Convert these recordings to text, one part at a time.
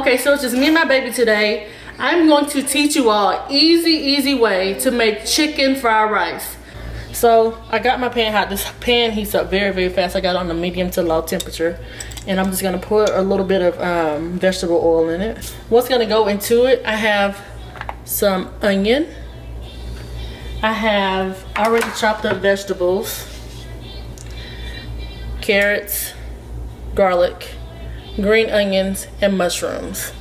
Okay, so it's just me and my baby today. I'm going to teach you all easy way to make chicken fried rice. So I got my pan hot. This pan heats up very fast. I got it on the medium to low temperature. And I'm just gonna put a little bit of vegetable oil in it. What's gonna go into it, I have some onion. I have already chopped up vegetables, carrots, garlic, green onions, and mushrooms.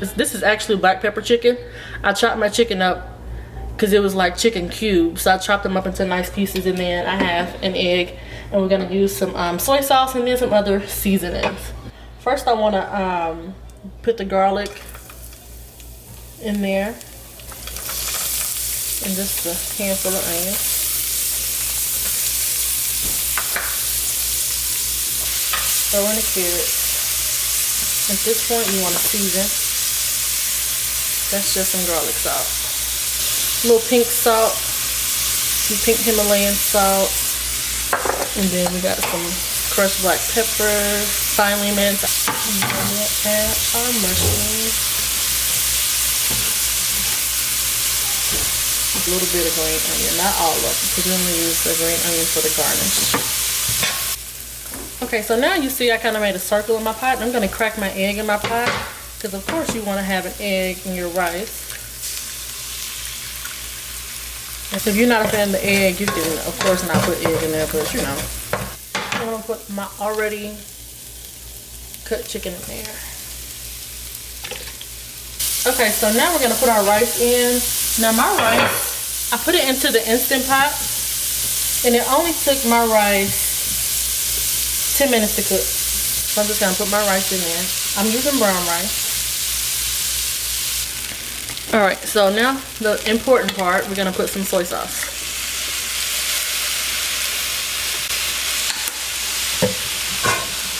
This is actually black pepper chicken. I chopped my chicken up because it was like chicken cubes. So I chopped them up into nice pieces, and then I have an egg, and we're gonna use some soy sauce and then some other seasonings. First I wanna put the garlic in there, and just a handful of onions. Throw in the carrots. At this point you wanna season. That's just some garlic salt. A little pink salt, some pink Himalayan salt, and then we got some crushed black pepper, finely minced. And then we'll add our mushrooms. A little bit of green onion, not all of them, because we're gonna use the green onion for the garnish. Okay, so now you see I kind of made a circle in my pot. I'm gonna crack my egg in my pot, because of course you want to have an egg in your rice. If you're not a fan of the egg, you can of course not put egg in there, but you know. I'm gonna put my already cut chicken in there. Okay, so now we're gonna put our rice in. Now my rice, I put it into the Instant Pot, and it only took my rice 10 minutes to cook. So I'm just gonna put my rice in there. I'm using brown rice. Alright, so now the important part, we're gonna put some soy sauce.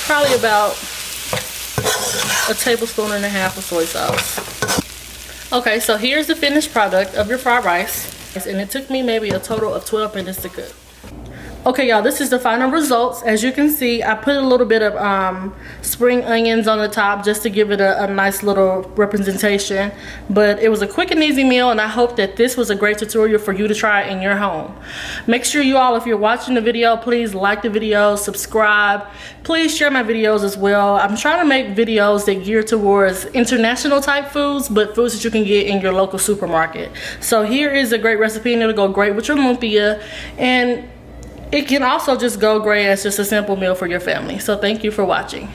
Probably about a tablespoon and a half of soy sauce. Okay, so here's the finished product of your fried rice. And it took me maybe a total of 12 minutes to cook. Okay, y'all, this is the final results. As you can see, I put a little bit of spring onions on the top just to give it a nice little representation. But it was a quick and easy meal, and I hope that this was a great tutorial for you to try in your home. Make sure you all, if you're watching the video, please like the video, subscribe. Please share my videos as well. I'm trying to make videos that gear towards international type foods, but foods that you can get in your local supermarket. So here is a great recipe, and it'll go great with your lumpia. And it can also just go great as just a simple meal for your family. So thank you for watching.